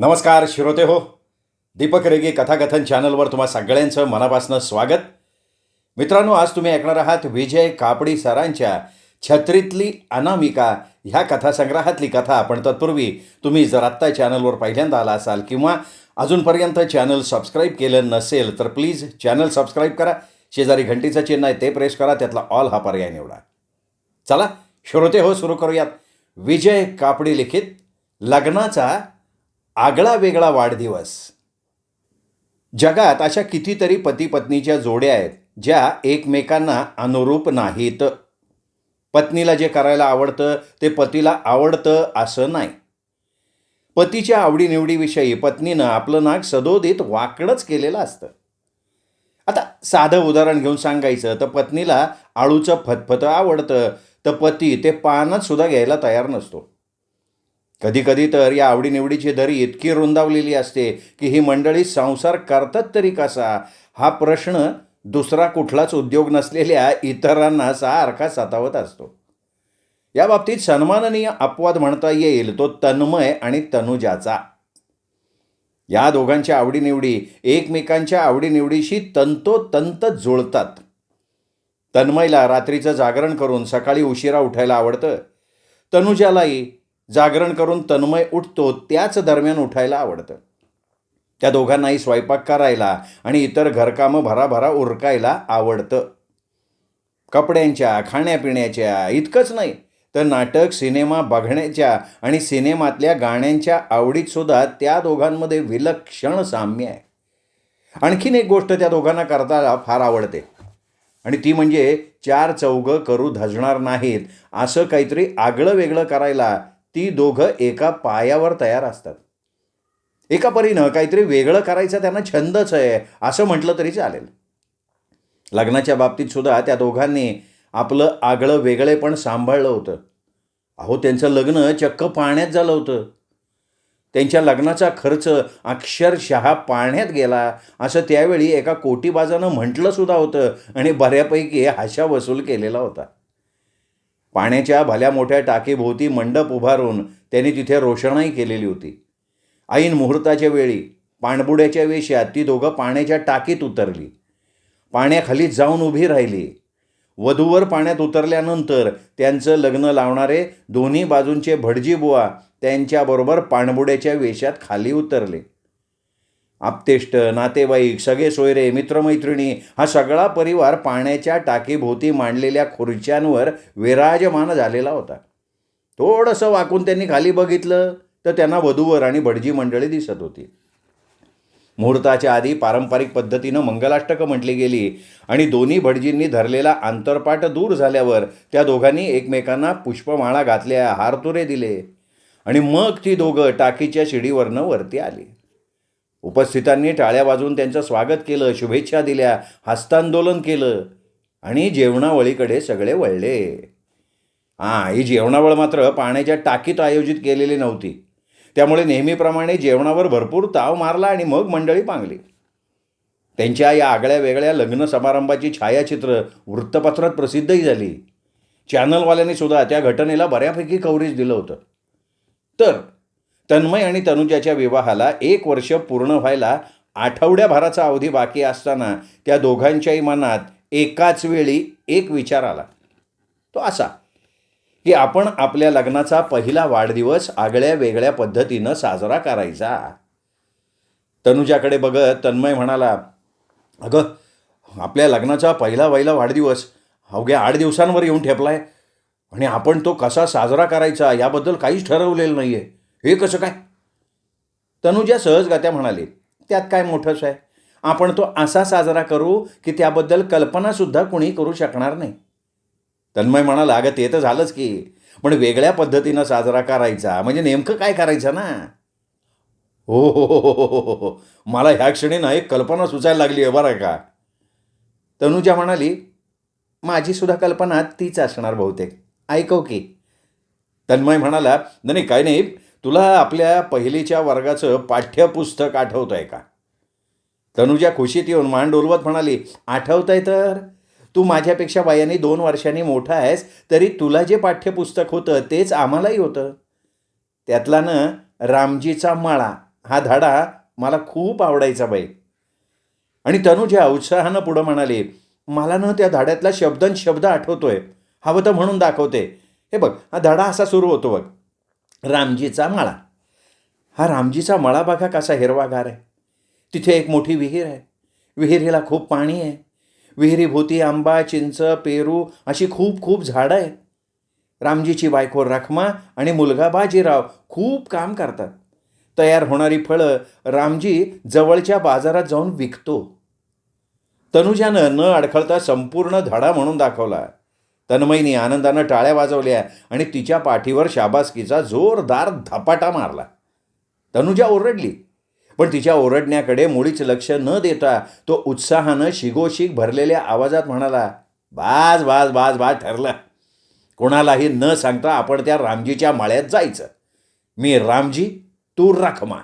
नमस्कार श्रोते हो. दीपक रेगे कथाकथन चॅनलवर तुम्हा सगळ्यांचं मनापासून स्वागत. मित्रांनो, आज तुम्ही ऐकणार आहात विजय कापडी सरांच्या छत्रीतली अनामिका ह्या कथासंग्रहातली कथा. पण तत्पूर्वी तुम्ही जर आत्ता चॅनलवर पहिल्यांदा आला असाल किंवा अजूनपर्यंत चॅनल सबस्क्राईब केलं नसेल तर प्लीज चॅनल सबस्क्राईब करा. शेजारी घंटीचं चिन्ह आहे ते प्रेस करा, त्यातला ऑल हा पर्याय निवडा. चला श्रोते हो, सुरू करूयात. विजय कापडी लिखित लग्नाचा आगळा वेगळा वाढदिवस. जगात अशा कितीतरी पती पत्नीच्या जोड्या आहेत ज्या एकमेकांना अनुरूप नाहीत. पत्नीला जे करायला आवडतं ते पतीला आवडतं असं नाही. पतीच्या आवडीनिवडीविषयी पत्नीनं आपलं नाक सदोदित वाकडंच केलेलं असतं. आता साधं उदाहरण घेऊन सांगायचं तर पत्नीला आळूचं फतफतं आवडतं, तर पती ते पानच सुद्धा घ्यायला तयार नसतो. कधीकधी तर या आवडीनिवडीची दरी इतकी रुंदावलेली असते की ही मंडळी संसार करतात तरी कसा हा प्रश्न दुसरा कुठलाच उद्योग नसलेल्या इतरांना सारखा सतावत असतो. या बाबतीत सन्माननीय अपवाद म्हणता येईल तो तन्मय आणि तनुजाचा. या दोघांच्या आवडीनिवडी एकमेकांच्या आवडीनिवडीशी तंतोतंत जुळतात. तन्मयला रात्रीचं जागरण करून सकाळी उशिरा उठायला आवडतं. तनुजालाही जागरण करून तन्मय उठतो त्याच दरम्यान उठायला आवडतं. त्या दोघांनाही स्वयंपाक करायला आणि इतर घरकामं भराभरा उरकायला आवडतं. कपड्यांच्या, खाण्यापिण्याच्या इतकंच नाही तर नाटक, सिनेमा बघण्याच्या आणि सिनेमातल्या गाण्यांच्या आवडीतसुद्धा त्या दोघांमध्ये विलक्षण साम्य आहे. आणखीन एक गोष्ट त्या दोघांना करताना फार आवडते आणि ती म्हणजे चार चौघं करू धजणार नाहीत असं काहीतरी आगळं वेगळं करायला ती दोघं एका पायावर तयार असतात. एका परीनं काहीतरी वेगळं करायचं त्यांना छंदच आहे असं म्हटलं तरी चालेल. लग्नाच्या बाबतीत सुद्धा त्या दोघांनी आपलं आगळं वेगळेपण सांभाळलं होतं. अहो, त्यांचं लग्न चक्क पाण्यात झालं होतं. त्यांच्या लग्नाचा खर्च अक्षरशः पाण्यात गेला असं त्यावेळी एका कोटीबाजानं म्हटलं सुद्धा होतं आणि बऱ्यापैकी हाशा वसूल केलेला होता. पाण्याच्या भल्या मोठ्या टाकीभोवती मंडप उभारून त्यांनी तिथे रोषणाई केलेली होती. ऐन मुहूर्ताच्या वेळी पाणबुड्याच्या वेशात ती दोघं पाण्याच्या टाकीत उतरली. पाण्याखाली जाऊन उभी राहिली. वधूवर पाण्यात उतरल्यानंतर त्यांचं लग्न लावणारे दोन्ही बाजूंचे भटजीबुवा त्यांच्याबरोबर पाणबुड्याच्या वेशात खाली उतरले. आप्तेष्ट, नातेवाईक, सगळे सोयरे, मित्रमैत्रिणी हा सगळा परिवार पाण्याच्या टाकीभोवती मांडलेल्या खुर्च्यांवर विराजमान झालेला होता. थोडंसं वाकून त्यांनी खाली बघितलं तर त्यांना वधूवर आणि भटजी मंडळी दिसत होती. मुहूर्ताच्या आधी पारंपरिक पद्धतीनं मंगलाष्टकं म्हटली गेली आणि दोन्ही भटजींनी धरलेला आंतरपाट दूर झाल्यावर त्या दोघांनी एकमेकांना पुष्पमाळा घातल्या, हारतुरे दिले आणि मग ती दोघं टाकीच्या शिडीवरनं वरती आली. उपस्थितांनी टाळ्या वाजवून त्यांचं स्वागत केलं, शुभेच्छा दिल्या, हस्तांदोलन केलं आणि जेवणावळीकडे सगळे वळले. ही जेवणावळ मात्र पाण्याच्या टाकीत आयोजित केलेली नव्हती. त्यामुळे नेहमीप्रमाणे जेवणावर भरपूर ताव मारला आणि मग मंडळी पांगली. त्यांच्या या आगळ्या वेगळ्या लग्न समारंभाची छायाचित्र वृत्तपत्रात प्रसिद्धही झाली. चॅनलवाल्यांनी सुद्धा त्या घटनेला बऱ्यापैकी कव्हरेज दिलं होतं. तर तन्मय आणि तनुजाच्या विवाहाला 1 वर्ष पूर्ण व्हायला आठवड्याभराचा अवधी बाकी असताना त्या दोघांच्याही मनात एकाच वेळी एक विचार आला. तो असा की आपण आपल्या लग्नाचा पहिला वाढदिवस आगळ्या वेगळ्या पद्धतीनं साजरा करायचा. तनुजाकडे बघत तन्मय म्हणाला, अगं, आपल्या लग्नाचा पहिला वाढदिवस अवघ्या 8 दिवसांवर येऊन ठेपलाय आणि आपण तो कसा साजरा करायचा याबद्दल काहीच ठरवलेलं नाही आहे. हे कसं काय? तनुजा सहजगत्या म्हणाली, त्यात काय मोठंच आहे. आपण तो असा साजरा करू की त्याबद्दल कल्पनासुद्धा कुणी करू शकणार नाही. तन्मय म्हणाला, अगं ते तर झालंच की, पण वेगळ्या पद्धतीनं साजरा करायचा म्हणजे नेमकं काय करायचं ना? हो हो हो हो हो हो हो, मला ह्या क्षणी ना एक कल्पना सुचायला लागली आहे बरं का. तनुजा म्हणाली, माझीसुद्धा कल्पना तीच असणार बहुतेक, ऐकव की. तन्मय म्हणाला, नाही काय नाही, तुला आपल्या पहिलीच्या वर्गाचं पाठ्यपुस्तक आठवतं आहे का? तनुजा खुशीत येऊन मान डोलवत म्हणाली, आठवतं आहे तर. तू माझ्यापेक्षा वयाने 2 वर्षांनी मोठा आहेस तरी तुला जे पाठ्यपुस्तक होतं तेच आम्हालाही होतं. त्यातला रामजीचा मळा हा धडा मला खूप आवडायचा बाई. आणि तनुजा उत्साहानं पुढं म्हणाली, मला ना त्या धड्यातला शब्द आठवतोय. हवं तर म्हणून दाखवते. हे बघ, हा धडा असा सुरू होतो बघ. रामजीचा मळा. हा रामजीचा मळा बघा कसा हिरवागार आहे. तिथे एक मोठी विहीर आहे. विहिरीला खूप पाणी आहे. विहिरीभोवती आंबा, चिंच, पेरू अशी खूप खूप झाडं आहेत. रामजीची बायको रखमा आणि मुलगा बाजीराव खूप काम करतात. तयार होणारी फळं रामजी जवळच्या बाजारात जाऊन विकतो. तनुजानं न अडखळता संपूर्ण धडा म्हणून दाखवला. तन्मयीने आनंदानं टाळ्या वाजवल्या आणि तिच्या पाठीवर शाबासकीचा जोरदार धपाटा मारला. तनुजा ओरडली, पण तिच्या ओरडण्याकडे मुळीच लक्ष न देता तो उत्साहानं शिगोशिग भरलेल्या आवाजात म्हणाला, बाज बाज बाज बाज ठरलं. कोणालाही न सांगता आपण त्या रामजीच्या मळ्यात जायचं. मी रामजी, तू रखमा.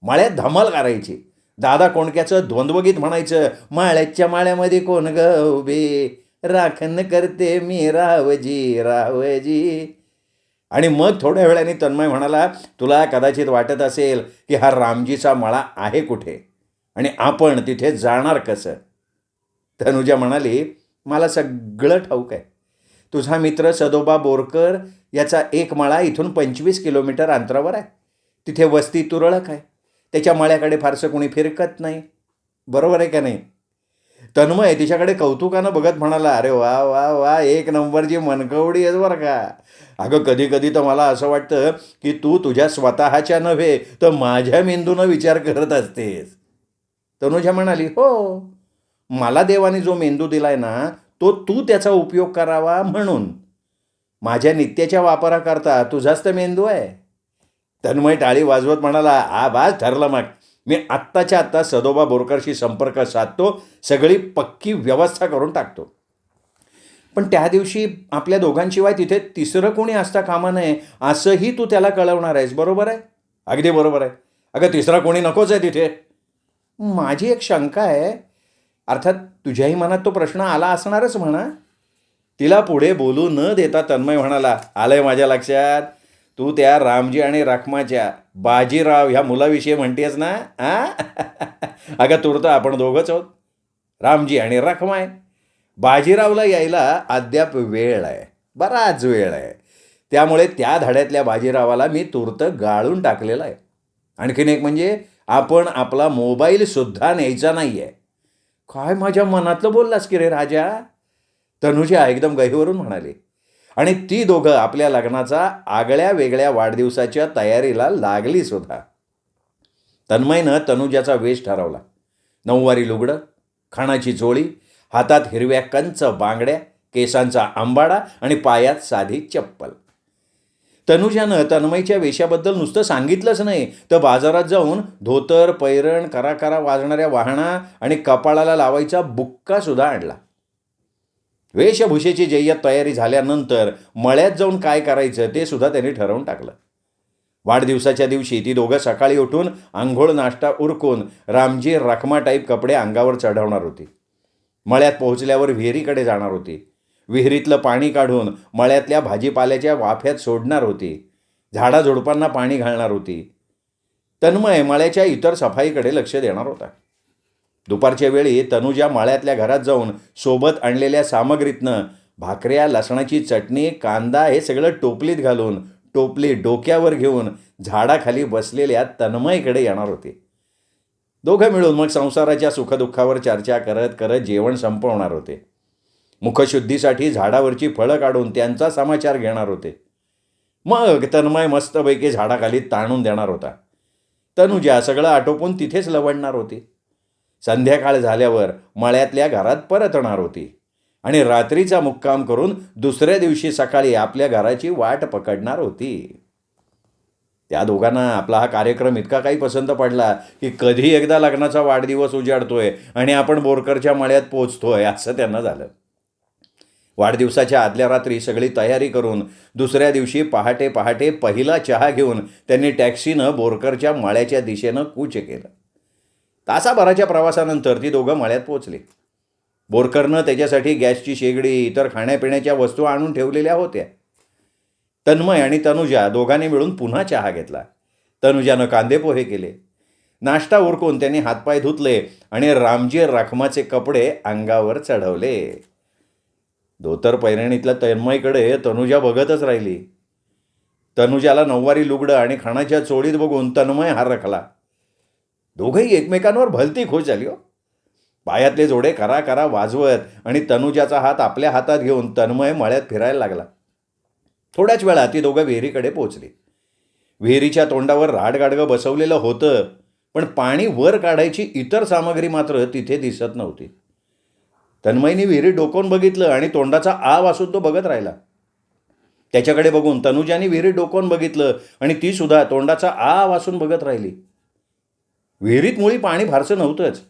मळ्यात धमाल करायची. दादा कोणक्याचं द्वंद्वगीत म्हणायचं, माळ्याच्या माळ्यामध्ये कोण ग उभे, राखण करते मी रावजी रावजी. आणि मग थोड्या वेळाने तन्मय म्हणाला, तुला कदाचित वाटत असेल की हा रामजीचा मळा आहे कुठे आणि आपण तिथे जाणार कसं. तनुजा म्हणाली, मला सगळं ठाऊक आहे. तुझा मित्र सदोबा बोरकर याचा एक मळा इथून 25 किलोमीटर अंतरावर आहे. तिथे वस्ती तुरळक आहे. त्याच्या मळ्याकडे फारसं कोणी फिरकत नाही. बरोबर आहे का नाही. तन्मय तिच्याकडे कौतुकानं बघत म्हणाला, अरे वा वा वा, एक नंबरची मनकवडी आहेस बरं का. अगं कधी कधी तर मला असं वाटतं की तू तुझ्या स्वतःच्या नव्हे तर माझ्या मेंदूनं विचार करत असतेस. तनुजा म्हणाली, हो, मला देवाने जो मेंदू दिलाय ना तो तू त्याचा उपयोग करावा म्हणून. माझ्या नित्याच्या वापराकरता तुझाच तर मेंदू आहे. तन्मय टाळी वाजवत म्हणाला, आ बाज ठरलं मग. मी आत्ताच्या आत्ता सदोबा बोरकरशी संपर्क साधतो. सगळी पक्की व्यवस्था करून टाकतो. पण त्या दिवशी आपल्या दोघांशिवाय तिथे तिसरं कोणी असता कामा नये असंही तू त्याला कळवणार आहेस. बरोबर आहे. अगदी बरोबर आहे. अगं तिसरा कोणी नकोच आहे तिथे. माझी एक शंका आहे. अर्थात तुझ्याही मनात तो प्रश्न आला असणारच म्हणा. तिला पुढे बोलू न देता तन्मय म्हणाला, आलंय माझ्या लक्षात. तू त्या रामजी आणि रखमाच्या बाजीराव ह्या मुलाविषयी म्हणतेस ना. अगं तूर्त आपण दोघंच आहोत. रामजी आणि रखमा आहे. बाजीरावला यायला अद्याप वेळ आहे, बराच वेळ आहे. त्यामुळे त्या धड्यातल्या बाजीरावाला मी तूर्त गाळून टाकलेला आहे. आणखीन एक म्हणजे आपण आपला मोबाईलसुद्धा न्यायचा नाही आहे. काय माझ्या मनातलं बोललास की रे राजा. तनुजा एकदम गहिवरून म्हणाली. आणि ती दोघं आपल्या लग्नाचा आगळ्या वेगळ्या वाढदिवसाच्या तयारीला लागली सुद्धा. तन्मयनं तनुजाचा वेश ठरवला. नऊवारी लुगडं, खाणाची चोळी, हातात हिरव्या कंच बांगड्या, केसांचा आंबाडा आणि पायात साधी चप्पल. तनुजानं तन्मयच्या वेशाबद्दल नुसतं सांगितलंच नाही तर बाजारात जाऊन धोतर, पैरण, कराकरा वाजणाऱ्या वाहणा आणि कपाळाला लावायचा बुक्कासुद्धा आणला. वेशभूषेची जय्यत तयारी झाल्यानंतर मळ्यात जाऊन काय करायचं ते सुद्धा त्यांनी ठरवून टाकलं. वाढदिवसाच्या दिवशी ती दोघं सकाळी उठून आंघोळ नाश्ता उरकून रामजी रखमा टाईप कपडे अंगावर चढवणार होती. मळ्यात पोहोचल्यावर विहिरीकडे जाणार होती. विहिरीतलं पाणी काढून मळ्यातल्या भाजीपाल्याच्या वाफ्यात सोडणार होती. झाडाझुडपांना पाणी घालणार होती. तन्मय मळ्याच्या इतर सफाईकडे लक्ष देणार होता. दुपारच्या वेळी तनुजा मळ्यातल्या घरात जाऊन सोबत आणलेल्या सामग्रीतनं भाकऱ्या, लसणाची चटणी, कांदा हे सगळं टोपलीत घालून टोपली डोक्यावर घेऊन झाडाखाली बसलेल्या तन्मयकडे येणार होते. दोघं मिळून मग संसाराच्या सुखदुःखावर चर्चा करत करत जेवण संपवणार होते. मुखशुद्धीसाठी झाडावरची फळं काढून त्यांचा समाचार घेणार होते. मग तन्मय मस्तपैकी झाडाखाली ताणून देणार होता. तनुजा सगळं आटोपून तिथेच लवडणार होती. संध्याकाळ झाल्यावर मळ्यातल्या घरात परतणार होती आणि रात्रीचा मुक्काम करून दुसऱ्या दिवशी सकाळी आपल्या घराची वाट पकडणार होती. त्या दोघांना आपला हा कार्यक्रम इतका काही पसंत पडला की कधी एकदा लग्नाचा वाढदिवस उजाडतोय आणि आपण बोरकरच्या मळ्यात पोचतोय असं त्यांना झालं. वाढदिवसाच्या आदल्या रात्री सगळी तयारी करून दुसऱ्या दिवशी पहाटे पहाटे पहिला चहा घेऊन त्यांनी टॅक्सीनं बोरकरच्या मळ्याच्या दिशेनं कूच केलं. तासाभराच्या प्रवासानंतर ती दोघं मळ्यात पोचले. बोरकरनं त्याच्यासाठी गॅसची शेगडी, इतर खाण्यापिण्याच्या वस्तू आणून ठेवलेल्या होत्या. तन्मय आणि तनुजा दोघांनी मिळून पुन्हा चहा घेतला. तनुजानं कांदे पोहे केले. नाश्ता उरकून त्यांनी हातपाय धुतले आणि रामजी राखमाचे कपडे अंगावर चढवले. धोतर पैरणीतल्या तन्मयकडे तनुजा बघतच राहिली. तनुजाला नऊवारी लुगडं आणि खाणाच्या चोळीत बघून तन्मय हरखला. दोघंही एकमेकांवर भलती खुश झाली हो. पायातले जोडे करा करा वाजवत आणि तनुजाचा हात आपल्या हातात घेऊन तन्मय मळ्यात फिरायला लागला. थोड्याच वेळात ती दोघं विहिरीकडे पोचली. विहिरीच्या तोंडावर राडगाडगं बसवलेलं होतं, पण पाणी वर काढायची इतर सामग्री मात्र तिथे दिसत नव्हती. तन्मयनी विहिरीत डोकावून बघितलं आणि तोंडाचा आ वासून तो बघत राहिला. त्याच्याकडे बघून तनुजाने विहिरीत डोकावून बघितलं आणि ती सुद्धा तोंडाचा आ वासून बघत राहिली. विहिरीत मुळी पाणी फारसं नव्हतंच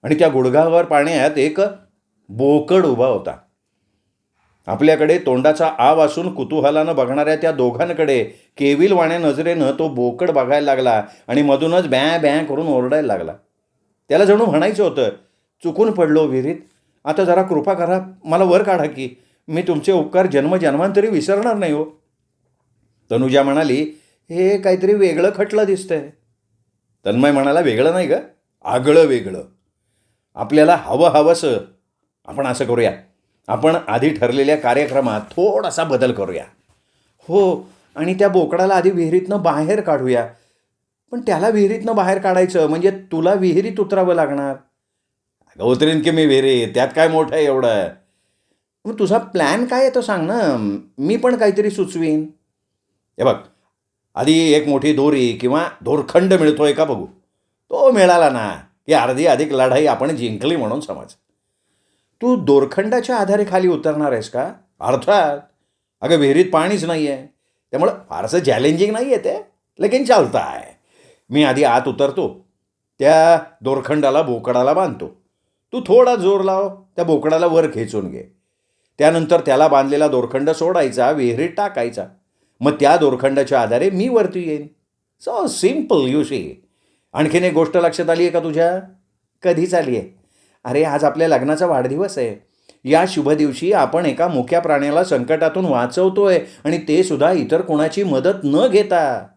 आणि त्या गुडघावर पाण्यात एक बोकड उभा होता. आपल्याकडे तोंडाचा आ वासून कुतूहलानं बघणाऱ्या त्या दोघांकडे केविलवाण्या नजरेनं तो बोकड बघायला लागला आणि मधूनच बॅ बॅ करून ओरडायला लागला. त्याला जणू म्हणायचं होतं, चुकून पडलो विहिरीत, आता जरा कृपा करा, मला वर काढा की, मी तुमचे उपकार जन्मजन्मांतरी विसरणार नाही हो. तनुजा म्हणाली, हे काहीतरी वेगळं खटलं दिसतंय. तन्मय म्हणाला, वेगळं नाही ग, आगळं वेगळं. आपल्याला हवंसं आपण असं करूया, आपण आधी ठरलेल्या कार्यक्रमात थोडासा बदल करूया. हो, आणि त्या बोकडाला आधी विहिरीतनं बाहेर काढूया. पण त्याला विहिरीतनं बाहेर काढायचं म्हणजे तुला विहिरीत उतरावं लागणार. अगं उतरीन की मी विहिरीत, त्यात काय मोठं आहे एवढं. मग तुझा प्लॅन काय आहे तो सांग ना, मी पण काहीतरी सुचवीन. हे बघ, आधी एक मोठी दोरी किंवा दोरखंड मिळतोय का बघू. तो मिळाला ना की अर्धी अधिक लढाई आपण जिंकली म्हणून समज. तू दोरखंडाच्या आधारे खाली उतरणार आहेस का? अर्थात. अगं विहिरीत पाणीच नाही आहे, त्यामुळं फारसं चॅलेंजिंग नाही आहे ते, लेकिन चालतं आहे. मी आधी आत उतरतो, त्या दोरखंडाला बोकडाला बांधतो. तू थोडा जोर लाव, त्या बोकडाला वर खेचून घे. त्यानंतर त्याला बांधलेला दोरखंड सोडायचा, विहिरीत टाकायचा. मग त्या दोरखंडाच्या आधारे मी वरती येईन. So simple you see. आणखीन एक गोष्ट लक्षात आली आहे का तुझ्या? कधीच आली आहे? अरे आज आपल्या लग्नाचा वाढदिवस आहे. या शुभ दिवशी आपण एका मुक्या प्राण्याला संकटातून वाचवतोय आणि ते सुद्धा इतर कोणाची मदत न घेता.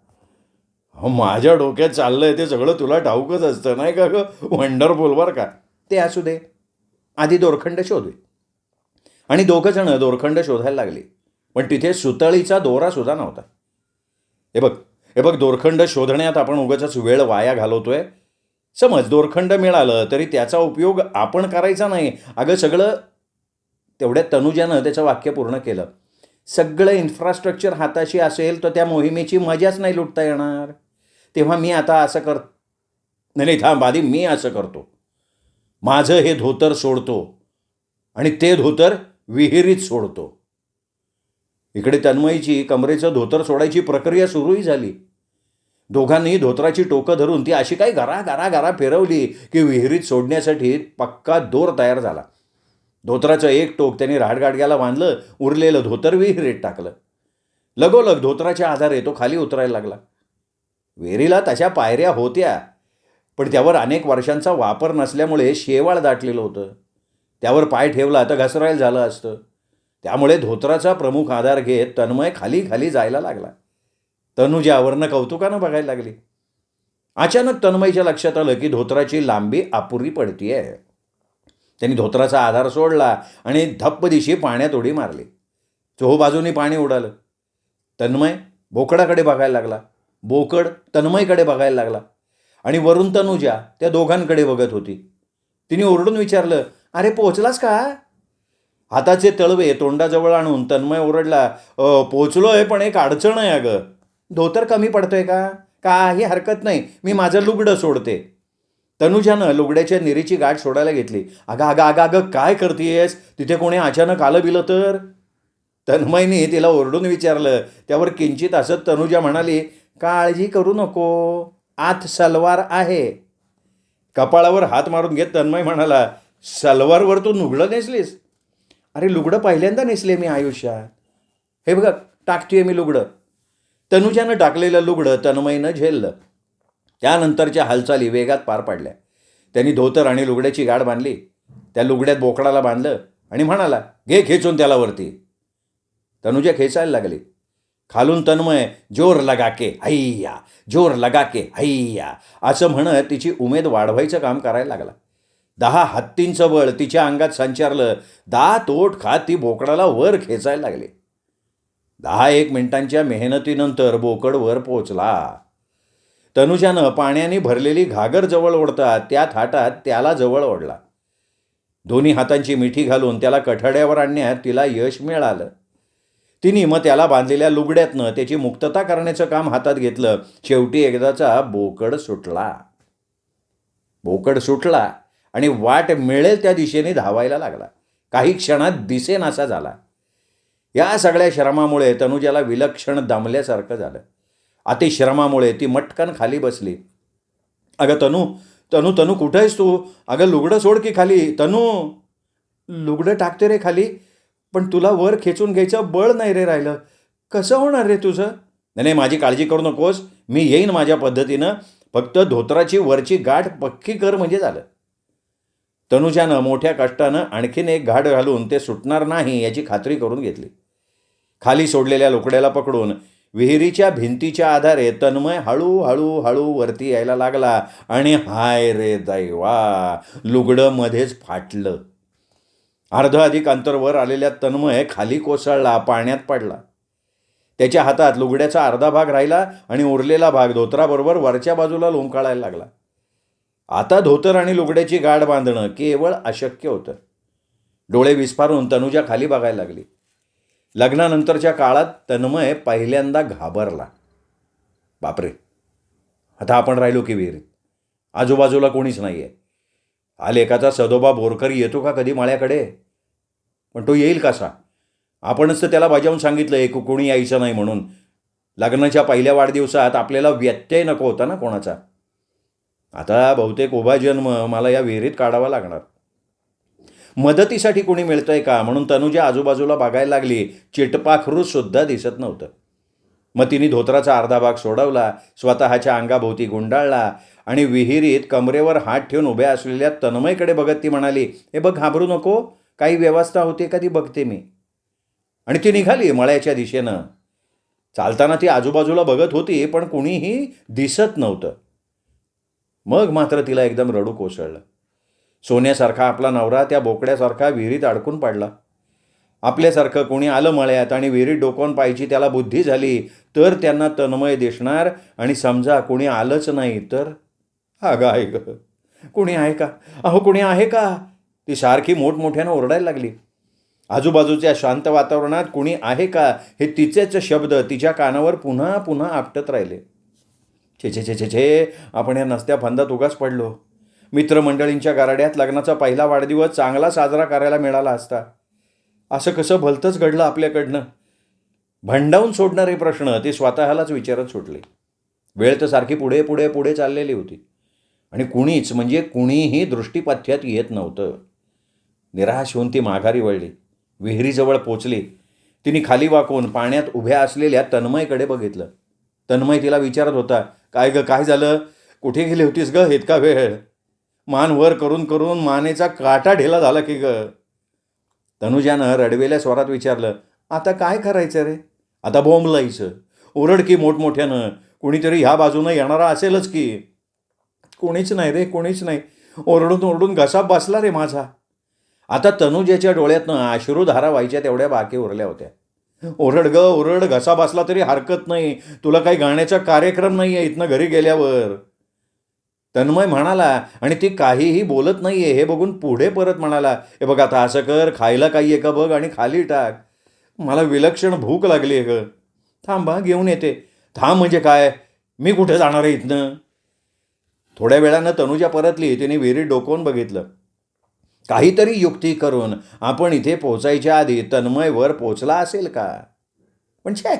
माझ्या डोक्यात चाललंय ते सगळं तुला ठाऊकच असतं नाही का ग? वंडरफुल बरं का. ते असू दे, आधी दोरखंड शोधू. आणि दोघं जण दोरखंड शोधायला लागली, पण तिथे सुतळीचा दोरा सुद्धा नव्हता. हे बघ दोरखंड शोधण्यात आपण उगाचच वेळ वाया घालवतोय. समज दोरखंड मिळालं तरी त्याचा उपयोग आपण करायचा नाही. अगं सगळं, तेवढ्यात तनुजानं त्याचं वाक्य पूर्ण केलं. सगळं इन्फ्रास्ट्रक्चर हाताशी असेल तर त्या मोहिमेची मजाच नाही लुटता येणार. तेव्हा मी आता असं नाही थांब, आधी मी असं करतो. माझं हे धोतर सोडतो आणि ते धोतर विहिरीत सोडतो. इकडे तन्मयीची कमरेचं धोतर सोडायची प्रक्रिया सुरूही झाली. दोघांनी धोतराची टोकं धरून ती अशी काही गरा गरा गरा फिरवली की विहिरीत सोडण्यासाठी पक्का दोर तयार झाला. धोतराचं एक टोक त्यांनी राडगाडग्याला बांधलं, उरलेलं धोतर विहिरीत टाकलं. लगोलग धोतराच्या आधारे तो खाली उतरायला लागला. विहिरीला तशा पायऱ्या होत्या, पण त्यावर अनेक वर्षांचा वापर नसल्यामुळे शेवाळ दाटलेलं होतं. त्यावर पाय ठेवला तर घसरायला झालं असतं. त्यामुळे धोतराचा प्रमुख आधार घेत तन्मय खाली खाली जायला लागला. तनुजा वरनं कौतुकानं बघायला लागली. अचानक तन्मयच्या लक्षात आलं की धोतराची लांबी अपुरी पडतीये. त्यांनी धोतराचा आधार सोडला आणि धप्प दिशी पाण्यात उडी मारली. चोहोबाजूनी पाणी उडालं. तन्मय बोकडाकडे बघायला लागला, बोकड तन्मयकडे बघायला लागला आणि वरून तनुजा त्या दोघांकडे बघत होती. तिने ओरडून विचारलं, अरे पोचलास का? हाताचे तळवे तोंडाजवळ आणून तन्मय ओरडला, पोचलोय पण एक अडचण आहे अगं. धोतर कमी पडतोय का? काही हरकत नाही, मी माझं लुगडं सोडते. तनुजानं लुगड्याच्या निरीची गाठ सोडायला घेतली. अगं काय करतेयस? तिथे कोणी अचानक आलं बिलं तर? तन्मयने तिला ओरडून विचारलं. त्यावर किंचित हसत तनुजा म्हणाली, काळजी करू नको, आत सलवार आहे. कपाळावर हात मारून घेत तन्मय म्हणाला, सलवारवर तू लुगडं नेसलीस? अरे लुगडं पहिल्यांदा नेसले मी आयुष्यात. हे बघ टाकतेय मी लुगडं. तनुजानं टाकलेलं लुगडं तन्मयनं झेललं. त्यानंतरच्या हालचाली वेगात पार पाडल्या. त्यांनी धोतर आणि लुगड्याची गाठ बांधली. त्या लुगड्यात बोकडाला बांधलं आणि म्हणाला, घे खेचून त्याला वरती. तनुजा खेचायला लागली. खालून तन्मय जोर लगा के हैया, जोर लगा के हैया असं म्हणत तिची उमेद वाढवायचं काम करायला लागला. 10 हत्तींचं बळ तिच्या अंगात संचारलं. दात ओठ खात ती बोकडाला वर खेचायला लागली. 10-1 मिनिटांच्या मेहनतीनंतर बोकड वर पोचला. तनुजानं पाण्याने भरलेली घागर जवळ ओढतात त्या थाटात त्याला जवळ ओढला. दोन्ही हातांची मिठी घालून त्याला कठाड्यावर आणण्यात तिला यश मिळालं. तिने मग त्याला बांधलेल्या लुगड्यातनं त्याची मुक्तता करण्याचं काम हातात घेतलं. शेवटी एकदाचा बोकड सुटला. बोकड सुटला आणि वाट मिळेल त्या दिशेने धावायला लागला. काही क्षणात दिसेनासा झाला. या सगळ्या श्रमामुळे तनुजाला विलक्षण दमल्यासारखं झालं. अतिश्रमामुळे ती मटकन खाली बसली. अगं तनू तनू तनू कुठं आहेस तू? अगं लुगडं सोड की खाली. तनू लुगडं टाकते रे खाली, पण तुला वर खेचून घ्यायचं बळ नाही रे राहिलं. कसं होणार रे तुझं? नाही नाही, माझी काळजी करू नकोस, मी येईन माझ्या पद्धतीनं. फक्त धोत्राची वरची गाठ पक्की कर म्हणजे झालं. तनुजानं मोठ्या कष्टानं आणखीन एक गाठ घालून ते सुटणार नाही याची खात्री करून घेतली. खाली सोडलेल्या लुकड्याला पकडून विहिरीच्या भिंतीच्या आधारे तन्मय हळूहळू हळू वरती यायला लागला आणि हाय रे दैवा, लुगडं मध्येच फाटलं. अर्ध अधिक अंतर वर आलेल्या तन्मय खाली कोसळला, पाण्यात पडला. त्याच्या हातात लुगड्याचा अर्धा भाग राहिला आणि उरलेला भाग धोतराबरोबर वरच्या बाजूला लोंबकाळायला लागला. आता धोतर आणि लुगड्याची गाठ बांधणं केवळ अशक्य होतं. डोळे विस्फारून तनुजा खाली बघायला लागली. लग्नानंतरच्या काळात तन्मय पहिल्यांदा घाबरला. बापरे, आता आपण राहिलो की विहिरीत, आजूबाजूला कोणीच नाही आहे. हा लेकाचा सदोबा बोरकर येतो का कधी माळ्याकडे? पण तो येईल कसा? आपणच तर त्याला बजावून सांगितलं कोणी यायचं नाही म्हणून. लग्नाच्या पहिल्या वाढदिवसात आपल्याला व्यत्यय नको होता ना कोणाचा. आता बहुतेक उभा जन्म मला या विहिरीत काढावा लागणार. मदतीसाठी कोणी मिळतंय का म्हणून तनुजा आजूबाजूला बघायला लागली. चिटपाखरूसुद्धा दिसत नव्हतं. मग तिने धोत्राचा अर्धा भाग सोडवला, स्वतःच्या अंगाभोवती गुंडाळला आणि विहिरीत कमरेवर हात ठेवून उभ्या असलेल्या तन्मयकडे बघत ती म्हणाली, हे बघ, घाबरू नको, काही व्यवस्था होते का ती बघते मी. आणि ती निघाली मळ्याच्या दिशेनं. चालताना ती आजूबाजूला बघत होती, पण कुणीही दिसत नव्हतं. मग मात्र तिला एकदम रडू कोसळलं. सोन्यासारखा आपला नवरा त्या बोकड्यासारखा विहिरीत अडकून पडला. आपल्यासारखं कोणी आलं मळ्यात आणि विहिरीत डोकावून पाहायची त्याला बुद्धी झाली तर त्यांना तन्मय दिसणार, आणि समजा कोणी आलंच नाही तर अगं आहे ग, कोणी आहे का? अहो कोणी आहे का? ती सारखी मोठमोठ्यानं ओरडायला लागली. आजूबाजूच्या शांत वातावरणात कुणी आहे का हे तिचेच शब्द तिच्या कानावर पुन्हा पुन्हा आपटत राहिले. छे छे छे छे छे, आपण या नसत्या फंदात उगाच पडलो. मित्रमंडळींच्या गाराड्यात लग्नाचा पहिला वाढदिवस चांगला साजरा करायला मिळाला असता. असं कसं भलतंच घडलं आपल्याकडनं. भंडावून सोडणारे प्रश्न ती स्वतःलाच विचारत सुटली. वेळ तर सारखी पुढे पुढे पुढे चाललेली होती आणि कुणीच म्हणजे कुणीही दृष्टीपथ्यात येत नव्हतं. निराश होऊन ती माघारी वळली. विहिरीजवळ पोचली. तिने खाली वाकून पाण्यात उभ्या असलेल्या तन्मयकडे बघितलं. तन्मय तिला विचारत होता, काय ग, काय झालं? कुठे गेली होतीस ग इतका वेळ? मान वर करून करून मानेचा काटा ढिला झाला की ग. तनुजानं रडवेल्या स्वरात विचारलं, आता काय करायचं रे? आता बोंबलायचं, ओरड की मोठमोठ्यानं, कुणीतरी ह्या बाजूनं येणारा असेलच की. कोणीच नाही रे, कोणीच नाही. ओरडून ओरडून घसा बसला रे माझा. आता तनुजाच्या डोळ्यातनं अश्रुधारा व्हायच्या तेवढ्या बाकी उरल्या होत्या. ओरड ग, ओरड, घसा बसला तरी हरकत नाही. तुला काही गाण्याचा कार्यक्रम नाही आहे इथनं घरी गेल्यावर. तन्मय म्हणाला आणि ती काहीही बोलत नाही आहे हे बघून पुढे परत म्हणाला, हे बघ आता असं कर, खायला काही आहे का बघ आणि खाली टाक. मला विलक्षण भूक लागली आहे ग. थांबा, घेऊन येते. थांब म्हणजे काय, मी कुठे जाणार आहे इथनं? थोड्या वेळानं तनुजा परतली. तिने विहिरीत डोकावून बघितलं. काहीतरी युक्ती करून आपण इथे पोचायच्या आधी तन्मय वर पोचला असेल का? पण छे,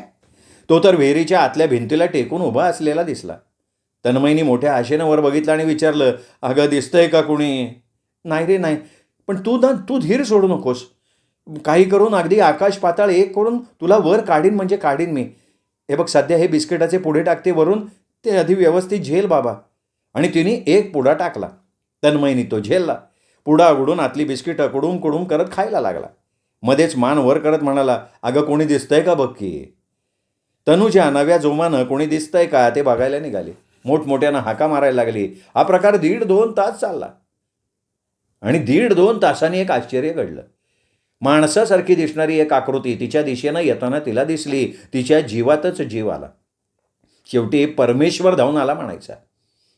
तो तर विहिरीच्या आतल्या भिंतीला टेकून उभा असलेला दिसला. तन्मयनी मोठ्या आशेनं वर बघितलं आणि विचारलं, अगं दिसतंय का कुणी? नाही रे नाही, पण तू धीर सोडू नकोस. काही करून अगदी आकाश पाताळ एक करून तुला वर काढीन म्हणजे काढीन मी. हे बघ, सध्या हे बिस्किटाचे पुढे टाकते वरून, ते आधी व्यवस्थित झेल बाबा. आणि तिने एक पुडा टाकला. तन्मयनी तो झेलला. पुडा उघडून आतली बिस्किटं कुडूम कुडूम करत खायला लागला. मध्येच मान वर करत म्हणाला, अगं कोणी दिसतंय का बघ की. तनुजा नव्या जोमानं कोणी दिसतंय का ते बघायला निघाली. मोठमोठ्यानं हाका मारायला लागली. हा प्रकार 1.5-2 तास चालला आणि 1.5-2 तासांनी एक आश्चर्य घडलं. माणसासारखी दिसणारी एक आकृती तिच्या दिशेनं येताना तिला दिसली. तिच्या जीवातच जीव आला. शेवटी परमेश्वर धावून आला म्हणायचा.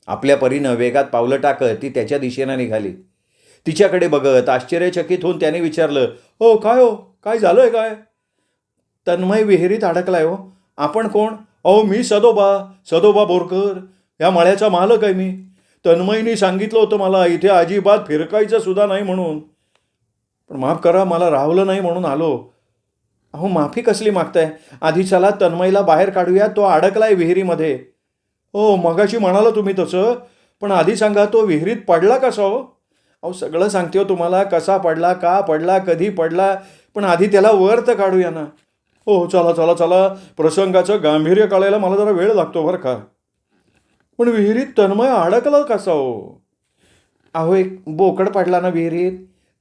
आपल्या परीनं वेगात पावलं टाकत ती त्याच्या दिशेनं निघाली. तिच्याकडे बघत आश्चर्यचकित होऊन त्याने विचारलं, हो काय झालंय काय? तन्मय विहिरीत अडकलाय हो. आपण कोण? अहो मी सदोबा बोरकर, या मळ्याचा मालक आहे मी. तन्मयनी सांगितलं होतं मला इथे अजिबात फिरकायचं सुद्धा नाही म्हणून, पण माफ करा मला राहवलं नाही म्हणून आलो. अहो माफी कसली मागताय? आधी चला तन्मयला बाहेर काढूया, तो अडकलाय विहिरीमध्ये. हो मगाशी म्हणाला तुम्ही तसं, पण आधी सांगा तो विहिरीत पडला कसा हो? अहो सगळं सांगते हो तुम्हाला, कसा पडला, का पडला, कधी पडला, पण आधी त्याला वर तर काढूया ना. हो चला, प्रसंगाचं गांभीर्य कळायला मला जरा वेळ लागतो बरं का. पण विहिरीत तन्मय अडकला कसा हो? अहो एक बोकड पडला ना विहिरीत,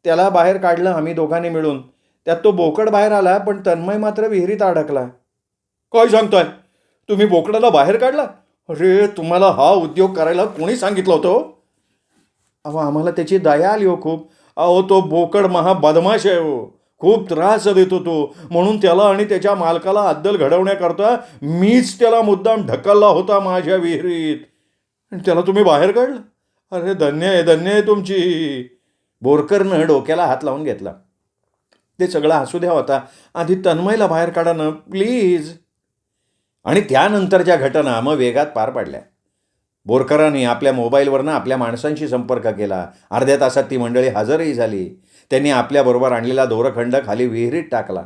त्याला बाहेर काढलं आम्ही दोघांनी मिळून. त्यात तो बोकड बाहेर आला, पण तन्मय मात्र विहिरीत अडकला. काय सांगताय? तुम्ही बोकडाला बाहेर काढला? अरे तुम्हाला हा उद्योग करायला कोणी सांगितलं होतं? अहो आम्हाला त्याची दया आली हो खूप. अहो तो बोकड महा बदमाश आहे हो, खूप त्रास देतो तो, म्हणून त्याला आणि त्याच्या मालकाला अद्दल घडवण्याकरता मीच त्याला मुद्दाम ढकलला होता माझ्या विहिरीत, आणि त्याला तुम्ही बाहेर काढलं. अरे धन्य आहे तुमची. बोरकरनं डोक्याला हात लावून घेतला. ते सगळं हसू द्या होता, आधी तन्मयला बाहेर काढा ना प्लीज. आणि त्यानंतरच्या घटना मग वेगात पार पडल्या. बोरकरांनी आपल्या मोबाईलवरनं आपल्या माणसांशी संपर्क केला. अर्ध्या तासात ती मंडळी हजरही झाली. त्यांनी आपल्याबरोबर आणलेला दोरखंड खाली विहिरीत टाकला.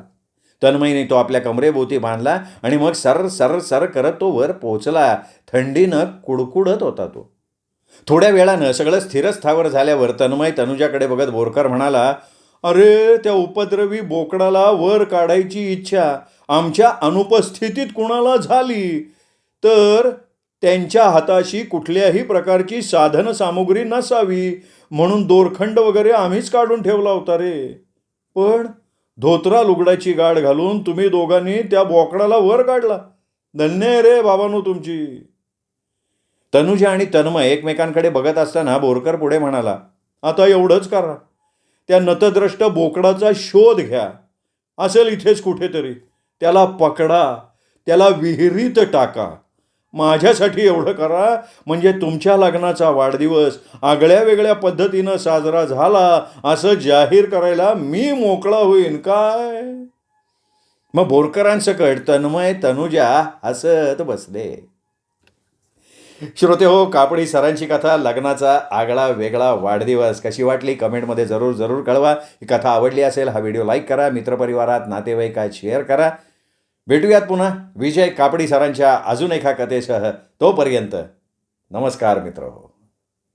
तन्मयने तो आपल्या कमरेभोवती बांधला आणि मग सर करत तो वर पोचला. थंडीनं कुडकुडत होता तो. थोड्या वेळानं सगळं स्थिरस्थावर झाल्यावर तन्मय तनुजाकडे बघत बोरकर म्हणाला, अरे त्या उपद्रवी बोकडाला वर काढायची इच्छा आमच्या अनुपस्थितीत कुणाला झाली तर त्यांच्या हाताशी कुठल्याही प्रकारची साधन सामुग्री नसावी म्हणून दोरखंड वगैरे आम्हीच काढून ठेवला होता रे. पण धोत्रा लुगडाची गाठ घालून तुम्ही दोघांनी त्या बोकडाला वर काढला. धन्य आहे रे बाबांनो तुमची. तनुजा आणि तन्मय एकमेकांकडे बघत असताना बोरकर पुढे म्हणाला, आता एवढंच करा, त्या नतद्रष्ट बोकडाचा शोध घ्या. असेल इथेच कुठेतरी, त्याला पकडा, त्याला विहिरीत टाका. माझ्यासाठी एवढं करा, म्हणजे तुमच्या लग्नाचा वाढदिवस आगळ्या वेगळ्या पद्धतीनं साजरा झाला असं जाहीर करायला मी मोकळा होईन काय. मग बोरकरांसकट तन्मय तनुजा हसत बसले. श्रोते हो, कापडी सरांची कथा लग्नाचा आगळा वेगळा वाढदिवस कशी वाटली कमेंटमध्ये जरूर कळवा. ही कथा आवडली असेल हा व्हिडिओ लाईक करा, मित्रपरिवारात नातेवाईकात शेअर करा. भेटूयात पुन्हा विजय कापडी सरांच्या अजून एका कथेसह. तोपर्यंत नमस्कार मित्र हो.